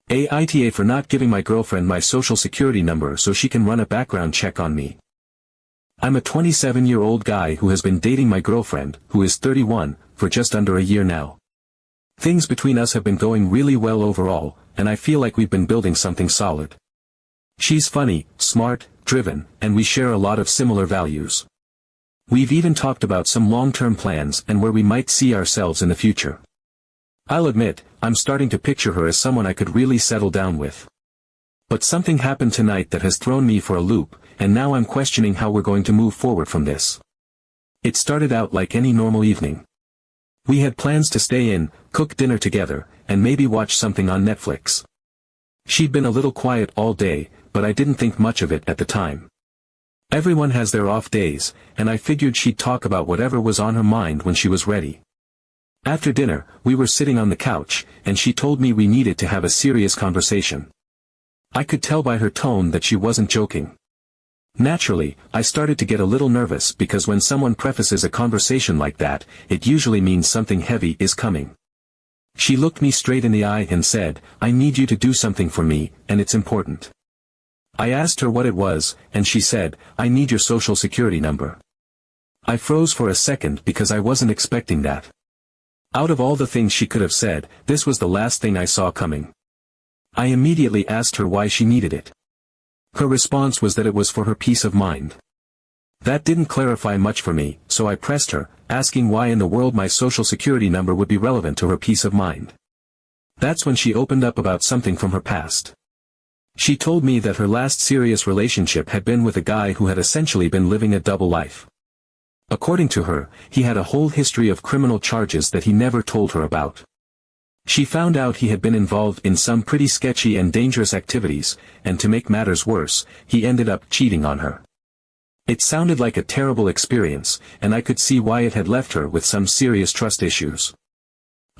AITA for not giving my girlfriend my social security number so she can run a background check on me. I'm a 27-year-old guy who has been dating my girlfriend, who is 31, for just under a year now. Things between us have been going really well overall, and I feel like we've been building something solid. She's funny, smart, driven, and we share a lot of similar values. We've even talked about some long-term plans and where we might see ourselves in the future. I'll admit, I'm starting to picture her as someone I could really settle down with. But something happened tonight that has thrown me for a loop, and now I'm questioning how we're going to move forward from this. It started out like any normal evening. We had plans to stay in, cook dinner together, and maybe watch something on Netflix. She'd been a little quiet all day, but I didn't think much of it at the time. Everyone has their off days, and I figured she'd talk about whatever was on her mind when she was ready. After dinner, we were sitting on the couch, and she told me we needed to have a serious conversation. I could tell by her tone that she wasn't joking. Naturally, I started to get a little nervous because when someone prefaces a conversation like that, it usually means something heavy is coming. She looked me straight in the eye and said, "I need you to do something for me, and it's important." I asked her what it was, and she said, "I need your social security number." I froze for a second because I wasn't expecting that. Out of all the things she could have said, this was the last thing I saw coming. I immediately asked her why she needed it. Her response was that it was for her peace of mind. That didn't clarify much for me, so I pressed her, asking why in the world my social security number would be relevant to her peace of mind. That's when she opened up about something from her past. She told me that her last serious relationship had been with a guy who had essentially been living a double life. According to her, he had a whole history of criminal charges that he never told her about. She found out he had been involved in some pretty sketchy and dangerous activities, and to make matters worse, he ended up cheating on her. It sounded like a terrible experience, and I could see why it had left her with some serious trust issues.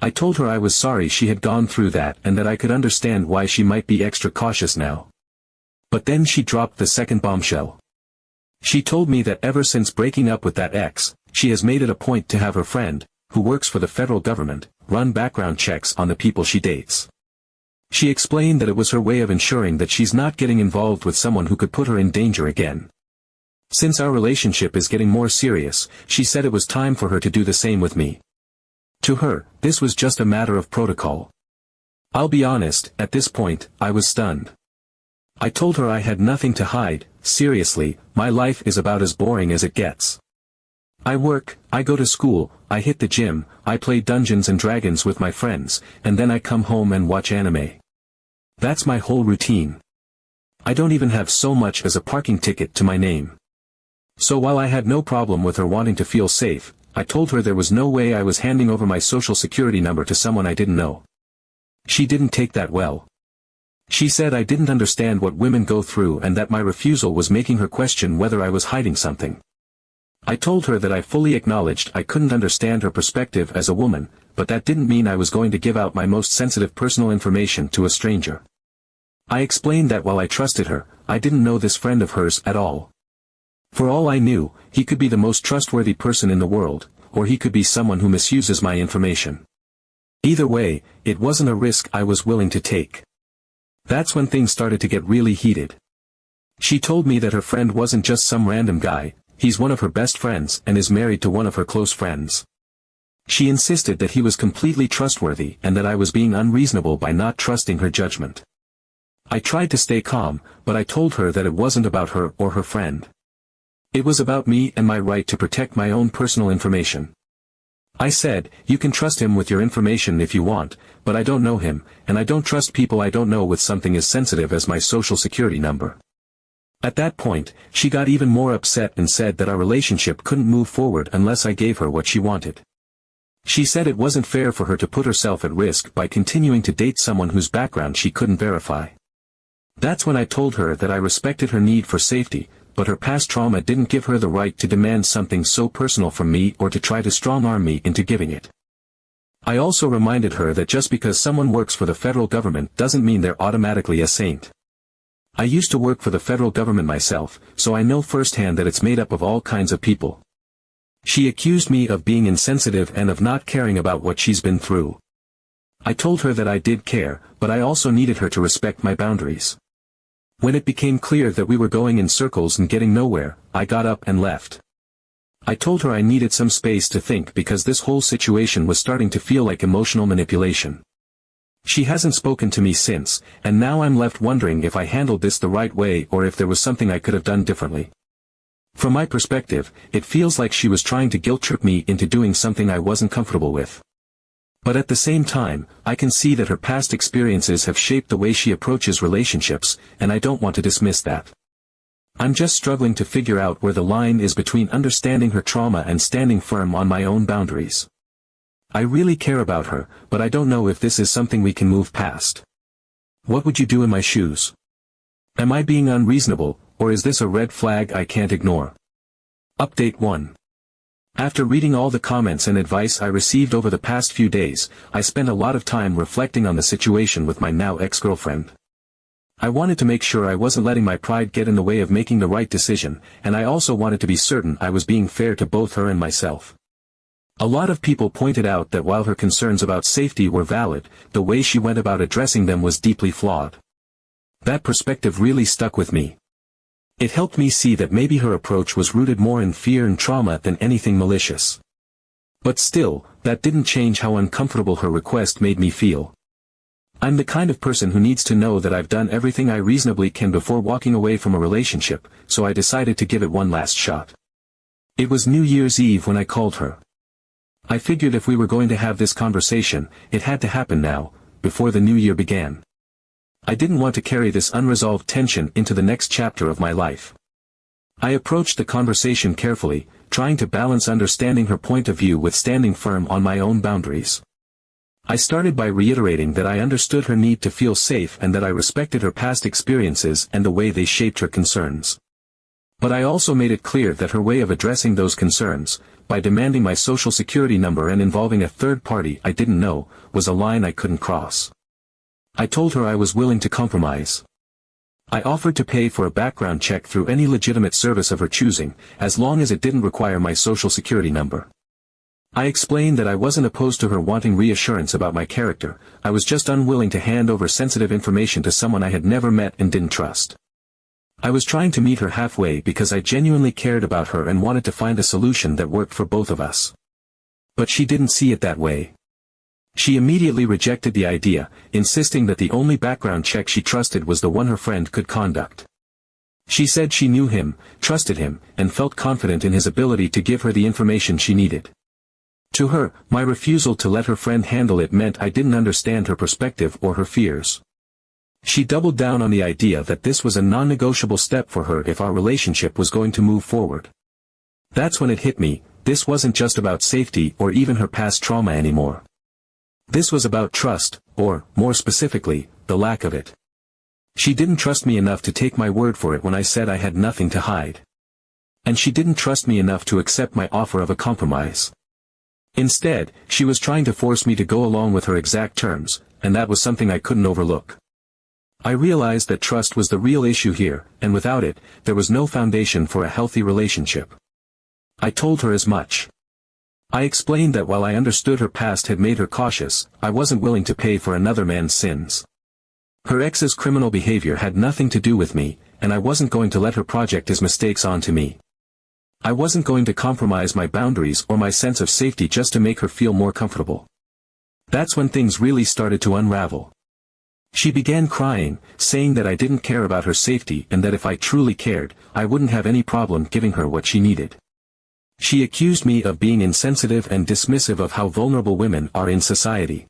I told her I was sorry she had gone through that and that I could understand why she might be extra cautious now. But then she dropped the second bombshell. She told me that ever since breaking up with that ex, she has made it a point to have her friend, who works for the federal government, run background checks on the people she dates. She explained that it was her way of ensuring that she's not getting involved with someone who could put her in danger again. Since our relationship is getting more serious, she said it was time for her to do the same with me. To her, this was just a matter of protocol. I'll be honest, at this point, I was stunned. I told her I had nothing to hide. Seriously, my life is about as boring as it gets. I work, I go to school, I hit the gym, I play Dungeons and Dragons with my friends, and then I come home and watch anime. That's my whole routine. I don't even have so much as a parking ticket to my name. So while I had no problem with her wanting to feel safe, I told her there was no way I was handing over my social security number to someone I didn't know. She didn't take that well. She said I didn't understand what women go through and that my refusal was making her question whether I was hiding something. I told her that I fully acknowledged I couldn't understand her perspective as a woman, but that didn't mean I was going to give out my most sensitive personal information to a stranger. I explained that while I trusted her, I didn't know this friend of hers at all. For all I knew, he could be the most trustworthy person in the world, or he could be someone who misuses my information. Either way, it wasn't a risk I was willing to take. That's when things started to get really heated. She told me that her friend wasn't just some random guy, he's one of her best friends and is married to one of her close friends. She insisted that he was completely trustworthy and that I was being unreasonable by not trusting her judgment. I tried to stay calm, but I told her that it wasn't about her or her friend. It was about me and my right to protect my own personal information. I said, "You can trust him with your information if you want, but I don't know him, and I don't trust people I don't know with something as sensitive as my social security number." At that point, she got even more upset and said that our relationship couldn't move forward unless I gave her what she wanted. She said it wasn't fair for her to put herself at risk by continuing to date someone whose background she couldn't verify. That's when I told her that I respected her need for safety, but her past trauma didn't give her the right to demand something so personal from me or to try to strong-arm me into giving it. I also reminded her that just because someone works for the federal government doesn't mean they're automatically a saint. I used to work for the federal government myself, so I know firsthand that it's made up of all kinds of people. She accused me of being insensitive and of not caring about what she's been through. I told her that I did care, but I also needed her to respect my boundaries. When it became clear that we were going in circles and getting nowhere, I got up and left. I told her I needed some space to think because this whole situation was starting to feel like emotional manipulation. She hasn't spoken to me since, and now I'm left wondering if I handled this the right way or if there was something I could have done differently. From my perspective, it feels like she was trying to guilt-trip me into doing something I wasn't comfortable with. But at the same time, I can see that her past experiences have shaped the way she approaches relationships, and I don't want to dismiss that. I'm just struggling to figure out where the line is between understanding her trauma and standing firm on my own boundaries. I really care about her, but I don't know if this is something we can move past. What would you do in my shoes? Am I being unreasonable, or is this a red flag I can't ignore? Update 1. After reading all the comments and advice I received over the past few days, I spent a lot of time reflecting on the situation with my now ex-girlfriend. I wanted to make sure I wasn't letting my pride get in the way of making the right decision, and I also wanted to be certain I was being fair to both her and myself. A lot of people pointed out that while her concerns about safety were valid, the way she went about addressing them was deeply flawed. That perspective really stuck with me. It helped me see that maybe her approach was rooted more in fear and trauma than anything malicious. But still, that didn't change how uncomfortable her request made me feel. I'm the kind of person who needs to know that I've done everything I reasonably can before walking away from a relationship, so I decided to give it one last shot. It was New Year's Eve when I called her. I figured if we were going to have this conversation, it had to happen now, before the new year began. I didn't want to carry this unresolved tension into the next chapter of my life. I approached the conversation carefully, trying to balance understanding her point of view with standing firm on my own boundaries. I started by reiterating that I understood her need to feel safe and that I respected her past experiences and the way they shaped her concerns. But I also made it clear that her way of addressing those concerns, by demanding my social security number and involving a third party I didn't know, was a line I couldn't cross. I told her I was willing to compromise. I offered to pay for a background check through any legitimate service of her choosing, as long as it didn't require my social security number. I explained that I wasn't opposed to her wanting reassurance about my character, I was just unwilling to hand over sensitive information to someone I had never met and didn't trust. I was trying to meet her halfway because I genuinely cared about her and wanted to find a solution that worked for both of us. But she didn't see it that way. She immediately rejected the idea, insisting that the only background check she trusted was the one her friend could conduct. She said she knew him, trusted him, and felt confident in his ability to give her the information she needed. To her, my refusal to let her friend handle it meant I didn't understand her perspective or her fears. She doubled down on the idea that this was a non-negotiable step for her if our relationship was going to move forward. That's when it hit me, this wasn't just about safety or even her past trauma anymore. This was about trust, or, more specifically, the lack of it. She didn't trust me enough to take my word for it when I said I had nothing to hide. And she didn't trust me enough to accept my offer of a compromise. Instead, she was trying to force me to go along with her exact terms, and that was something I couldn't overlook. I realized that trust was the real issue here, and without it, there was no foundation for a healthy relationship. I told her as much. I explained that while I understood her past had made her cautious, I wasn't willing to pay for another man's sins. Her ex's criminal behavior had nothing to do with me, and I wasn't going to let her project his mistakes onto me. I wasn't going to compromise my boundaries or my sense of safety just to make her feel more comfortable. That's when things really started to unravel. She began crying, saying that I didn't care about her safety and that if I truly cared, I wouldn't have any problem giving her what she needed. She accused me of being insensitive and dismissive of how vulnerable women are in society.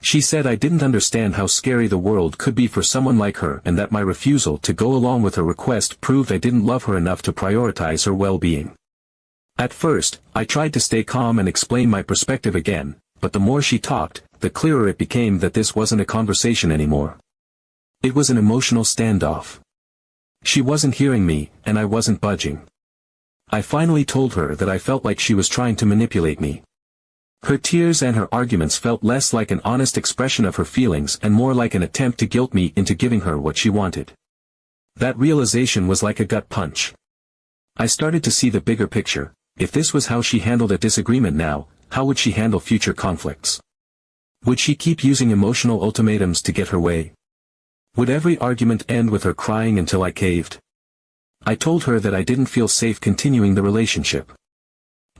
She said I didn't understand how scary the world could be for someone like her and that my refusal to go along with her request proved I didn't love her enough to prioritize her well-being. At first, I tried to stay calm and explain my perspective again, but the more she talked, the clearer it became that this wasn't a conversation anymore. It was an emotional standoff. She wasn't hearing me, and I wasn't budging. I finally told her that I felt like she was trying to manipulate me. Her tears and her arguments felt less like an honest expression of her feelings and more like an attempt to guilt me into giving her what she wanted. That realization was like a gut punch. I started to see the bigger picture. If this was how she handled a disagreement now, how would she handle future conflicts? Would she keep using emotional ultimatums to get her way? Would every argument end with her crying until I caved? I told her that I didn't feel safe continuing the relationship.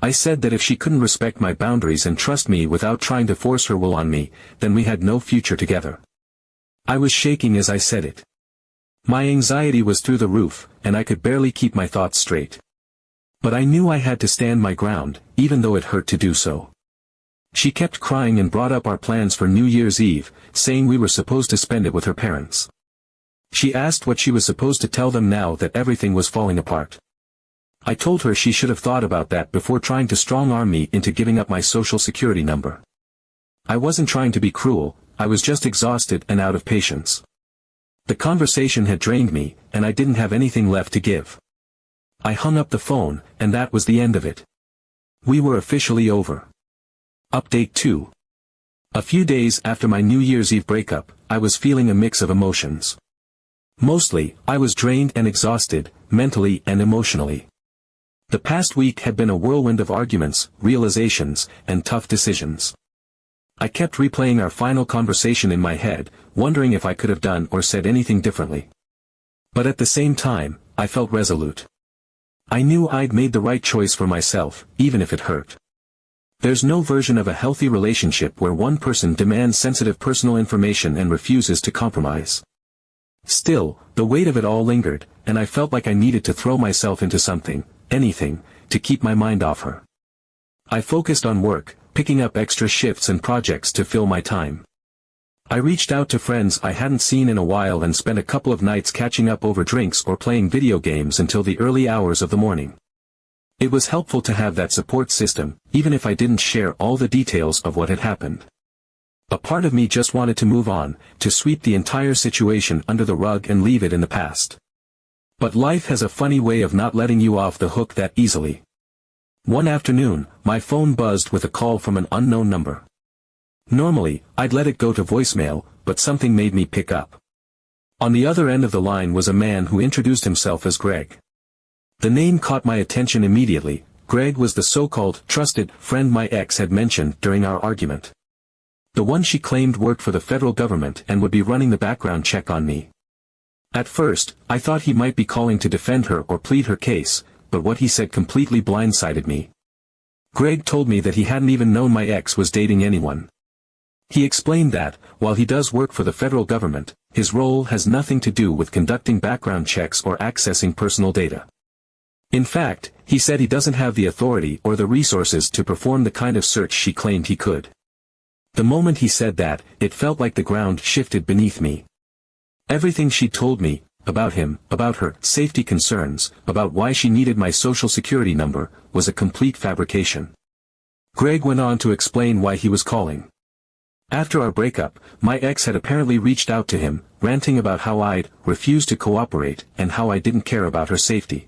I said that if she couldn't respect my boundaries and trust me without trying to force her will on me, then we had no future together. I was shaking as I said it. My anxiety was through the roof, and I could barely keep my thoughts straight. But I knew I had to stand my ground, even though it hurt to do so. She kept crying and brought up our plans for New Year's Eve, saying we were supposed to spend it with her parents. She asked what she was supposed to tell them now that everything was falling apart. I told her she should have thought about that before trying to strong-arm me into giving up my social security number. I wasn't trying to be cruel, I was just exhausted and out of patience. The conversation had drained me, and I didn't have anything left to give. I hung up the phone, and that was the end of it. We were officially over. Update 2. A few days after my New Year's Eve breakup, I was feeling a mix of emotions. Mostly, I was drained and exhausted, mentally and emotionally. The past week had been a whirlwind of arguments, realizations, and tough decisions. I kept replaying our final conversation in my head, wondering if I could have done or said anything differently. But at the same time, I felt resolute. I knew I'd made the right choice for myself, even if it hurt. There's no version of a healthy relationship where one person demands sensitive personal information and refuses to compromise. Still, the weight of it all lingered, and I felt like I needed to throw myself into something, anything, to keep my mind off her. I focused on work, picking up extra shifts and projects to fill my time. I reached out to friends I hadn't seen in a while and spent a couple of nights catching up over drinks or playing video games until the early hours of the morning. It was helpful to have that support system, even if I didn't share all the details of what had happened. A part of me just wanted to move on, to sweep the entire situation under the rug and leave it in the past. But life has a funny way of not letting you off the hook that easily. One afternoon, my phone buzzed with a call from an unknown number. Normally, I'd let it go to voicemail, but something made me pick up. On the other end of the line was a man who introduced himself as Greg. The name caught my attention immediately. Greg was the so-called trusted friend my ex had mentioned during our argument. The one she claimed worked for the federal government and would be running the background check on me. At first, I thought he might be calling to defend her or plead her case, but what he said completely blindsided me. Greg told me that he hadn't even known my ex was dating anyone. He explained that, while he does work for the federal government, his role has nothing to do with conducting background checks or accessing personal data. In fact, he said he doesn't have the authority or the resources to perform the kind of search she claimed he could. The moment he said that, it felt like the ground shifted beneath me. Everything she told me, about him, about her safety concerns, about why she needed my social security number, was a complete fabrication. Greg went on to explain why he was calling. After our breakup, my ex had apparently reached out to him, ranting about how I'd refused to cooperate and how I didn't care about her safety.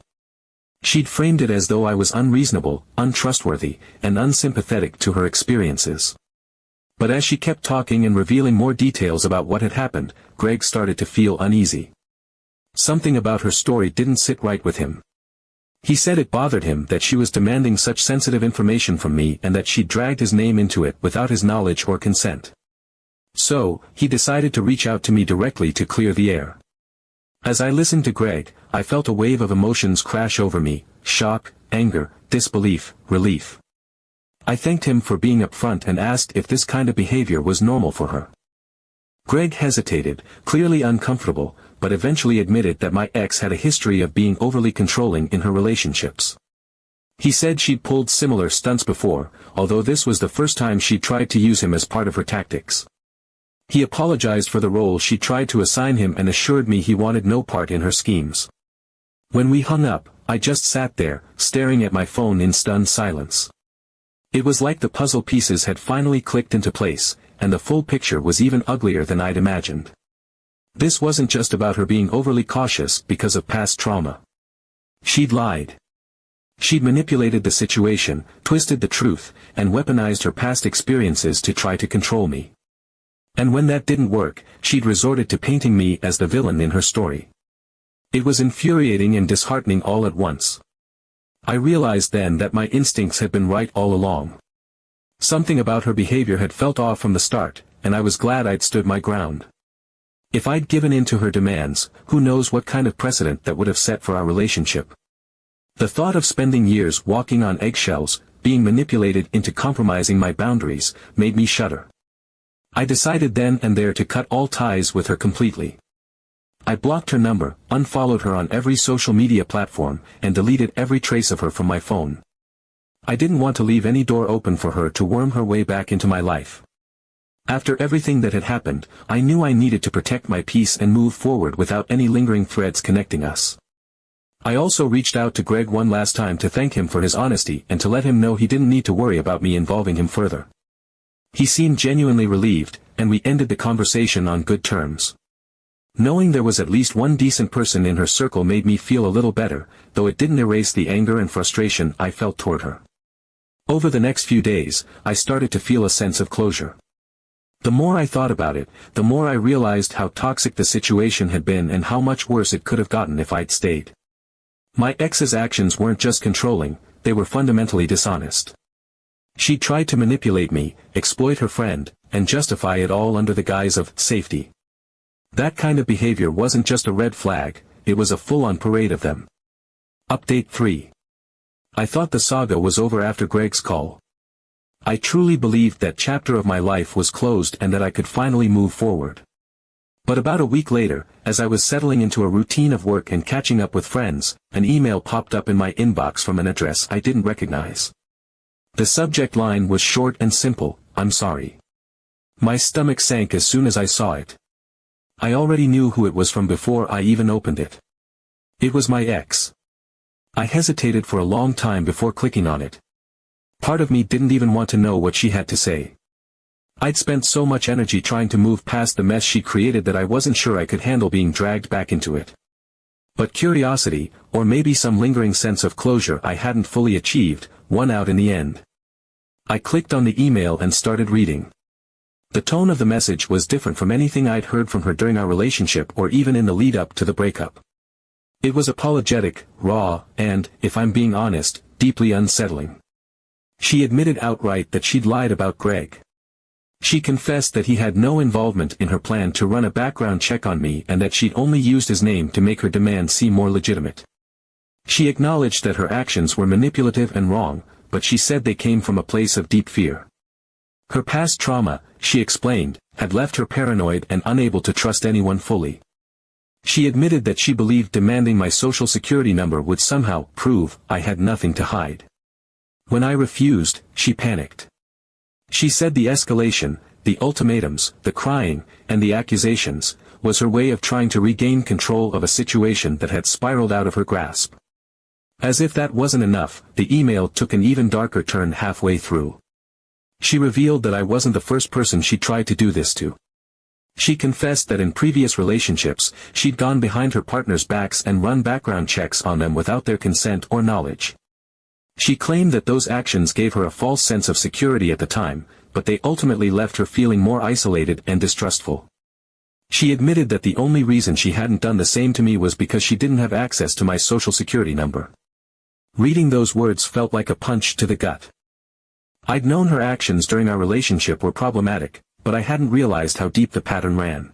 She'd framed it as though I was unreasonable, untrustworthy, and unsympathetic to her experiences. But as she kept talking and revealing more details about what had happened, Greg started to feel uneasy. Something about her story didn't sit right with him. He said it bothered him that she was demanding such sensitive information from me and that she'd dragged his name into it without his knowledge or consent. So, he decided to reach out to me directly to clear the air. As I listened to Greg, I felt a wave of emotions crash over me: shock, anger, disbelief, relief. I thanked him for being upfront and asked if this kind of behavior was normal for her. Greg hesitated, clearly uncomfortable, but eventually admitted that my ex had a history of being overly controlling in her relationships. He said she'd pulled similar stunts before, although this was the first time she'd tried to use him as part of her tactics. He apologized for the role she tried to assign him and assured me he wanted no part in her schemes. When we hung up, I just sat there, staring at my phone in stunned silence. It was like the puzzle pieces had finally clicked into place, and the full picture was even uglier than I'd imagined. This wasn't just about her being overly cautious because of past trauma. She'd lied. She'd manipulated the situation, twisted the truth, and weaponized her past experiences to try to control me. And when that didn't work, she'd resorted to painting me as the villain in her story. It was infuriating and disheartening all at once. I realized then that my instincts had been right all along. Something about her behavior had felt off from the start, and I was glad I'd stood my ground. If I'd given in to her demands, who knows what kind of precedent that would have set for our relationship. The thought of spending years walking on eggshells, being manipulated into compromising my boundaries, made me shudder. I decided then and there to cut all ties with her completely. I blocked her number, unfollowed her on every social media platform, and deleted every trace of her from my phone. I didn't want to leave any door open for her to worm her way back into my life. After everything that had happened, I knew I needed to protect my peace and move forward without any lingering threads connecting us. I also reached out to Greg one last time to thank him for his honesty and to let him know he didn't need to worry about me involving him further. He seemed genuinely relieved, and we ended the conversation on good terms. Knowing there was at least one decent person in her circle made me feel a little better, though it didn't erase the anger and frustration I felt toward her. Over the next few days, I started to feel a sense of closure. The more I thought about it, the more I realized how toxic the situation had been and how much worse it could have gotten if I'd stayed. My ex's actions weren't just controlling, they were fundamentally dishonest. She tried to manipulate me, exploit her friend, and justify it all under the guise of safety. That kind of behavior wasn't just a red flag, it was a full-on parade of them. Update 3. I thought the saga was over after Greg's call. I truly believed that chapter of my life was closed and that I could finally move forward. But about a week later, as I was settling into a routine of work and catching up with friends, an email popped up in my inbox from an address I didn't recognize. The subject line was short and simple, "I'm sorry." My stomach sank as soon as I saw it. I already knew who it was from before I even opened it. It was my ex. I hesitated for a long time before clicking on it. Part of me didn't even want to know what she had to say. I'd spent so much energy trying to move past the mess she created that I wasn't sure I could handle being dragged back into it. But curiosity, or maybe some lingering sense of closure I hadn't fully achieved, won out in the end. I clicked on the email and started reading. The tone of the message was different from anything I'd heard from her during our relationship or even in the lead-up to the breakup. It was apologetic, raw, and, if I'm being honest, deeply unsettling. She admitted outright that she'd lied about Greg. She confessed that he had no involvement in her plan to run a background check on me and that she'd only used his name to make her demand seem more legitimate. She acknowledged that her actions were manipulative and wrong, but she said they came from a place of deep fear. Her past trauma, she explained, had left her paranoid and unable to trust anyone fully. She admitted that she believed demanding my social security number would somehow prove I had nothing to hide. When I refused, she panicked. She said the escalation, the ultimatums, the crying, and the accusations, was her way of trying to regain control of a situation that had spiraled out of her grasp. As if that wasn't enough, the email took an even darker turn halfway through. She revealed that I wasn't the first person she tried to do this to. She confessed that in previous relationships, she'd gone behind her partners' backs and run background checks on them without their consent or knowledge. She claimed that those actions gave her a false sense of security at the time, but they ultimately left her feeling more isolated and distrustful. She admitted that the only reason she hadn't done the same to me was because she didn't have access to my social security number. Reading those words felt like a punch to the gut. I'd known her actions during our relationship were problematic, but I hadn't realized how deep the pattern ran.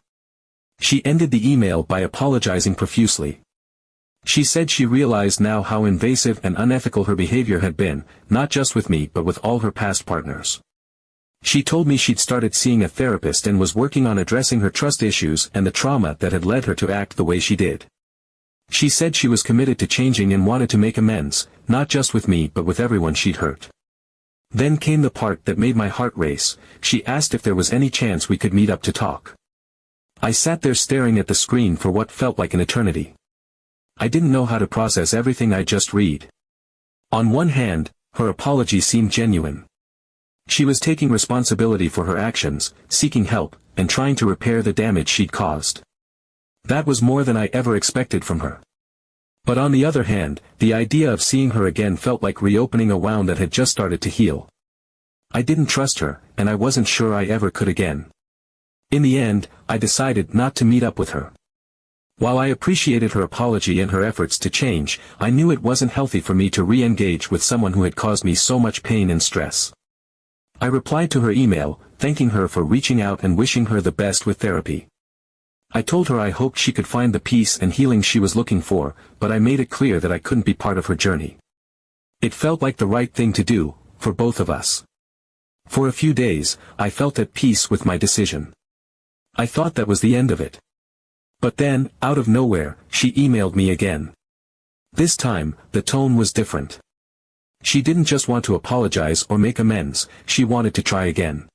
She ended the email by apologizing profusely. She said she realized now how invasive and unethical her behavior had been, not just with me but with all her past partners. She told me she'd started seeing a therapist and was working on addressing her trust issues and the trauma that had led her to act the way she did. She said she was committed to changing and wanted to make amends, not just with me but with everyone she'd hurt. Then came the part that made my heart race. She asked if there was any chance we could meet up to talk. I sat there staring at the screen for what felt like an eternity. I didn't know how to process everything I just read. On one hand, her apology seemed genuine. She was taking responsibility for her actions, seeking help, and trying to repair the damage she'd caused. That was more than I ever expected from her. But on the other hand, the idea of seeing her again felt like reopening a wound that had just started to heal. I didn't trust her, and I wasn't sure I ever could again. In the end, I decided not to meet up with her. While I appreciated her apology and her efforts to change, I knew it wasn't healthy for me to re-engage with someone who had caused me so much pain and stress. I replied to her email, thanking her for reaching out and wishing her the best with therapy. I told her I hoped she could find the peace and healing she was looking for, but I made it clear that I couldn't be part of her journey. It felt like the right thing to do, for both of us. For a few days, I felt at peace with my decision. I thought that was the end of it. But then, out of nowhere, she emailed me again. This time, the tone was different. She didn't just want to apologize or make amends, she wanted to try again.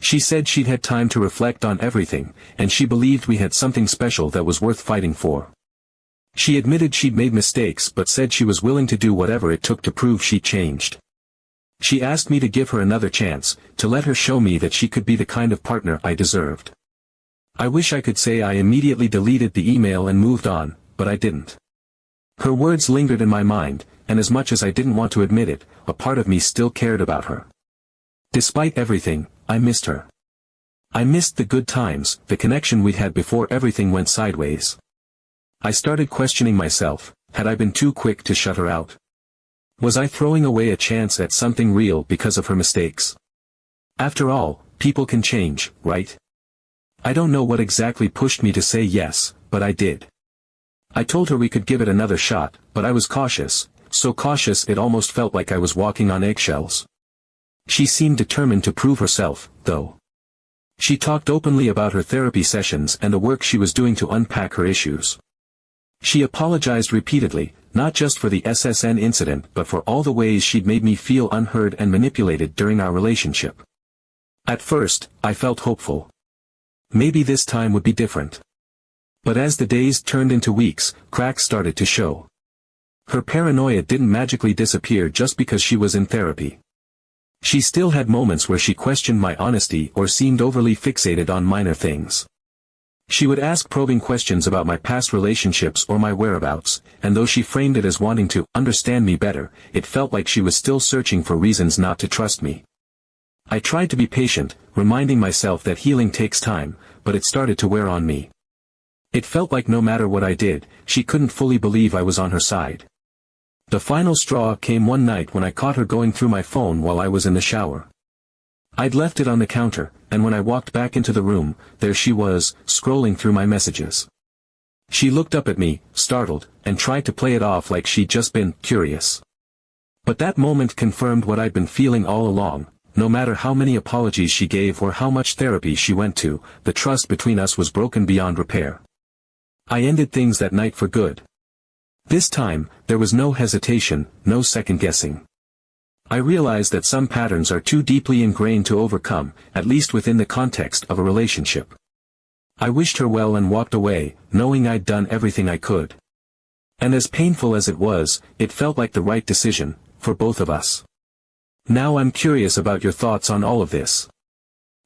She said she'd had time to reflect on everything, and she believed we had something special that was worth fighting for. She admitted she'd made mistakes but said she was willing to do whatever it took to prove she'd changed. She asked me to give her another chance, to let her show me that she could be the kind of partner I deserved. I wish I could say I immediately deleted the email and moved on, but I didn't. Her words lingered in my mind, and as much as I didn't want to admit it, a part of me still cared about her. Despite everything, I missed her. I missed the good times, the connection we'd had before everything went sideways. I started questioning myself, had I been too quick to shut her out? Was I throwing away a chance at something real because of her mistakes? After all, people can change, right? I don't know what exactly pushed me to say yes, but I did. I told her we could give it another shot, but I was cautious, so cautious it almost felt like I was walking on eggshells. She seemed determined to prove herself, though. She talked openly about her therapy sessions and the work she was doing to unpack her issues. She apologized repeatedly, not just for the SSN incident but for all the ways she'd made me feel unheard and manipulated during our relationship. At first, I felt hopeful. Maybe this time would be different. But as the days turned into weeks, cracks started to show. Her paranoia didn't magically disappear just because she was in therapy. She still had moments where she questioned my honesty or seemed overly fixated on minor things. She would ask probing questions about my past relationships or my whereabouts, and though she framed it as wanting to understand me better, it felt like she was still searching for reasons not to trust me. I tried to be patient, reminding myself that healing takes time, but it started to wear on me. It felt like no matter what I did, she couldn't fully believe I was on her side. The final straw came one night when I caught her going through my phone while I was in the shower. I'd left it on the counter, and when I walked back into the room, there she was, scrolling through my messages. She looked up at me, startled, and tried to play it off like she'd just been curious. But that moment confirmed what I'd been feeling all along. No matter how many apologies she gave or how much therapy she went to, the trust between us was broken beyond repair. I ended things that night for good. This time, there was no hesitation, no second-guessing. I realized that some patterns are too deeply ingrained to overcome, at least within the context of a relationship. I wished her well and walked away, knowing I'd done everything I could. And as painful as it was, it felt like the right decision, for both of us. Now I'm curious about your thoughts on all of this.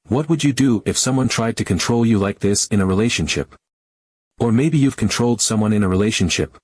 What would you do if someone tried to control you like this in a relationship? Or maybe you've controlled someone in a relationship,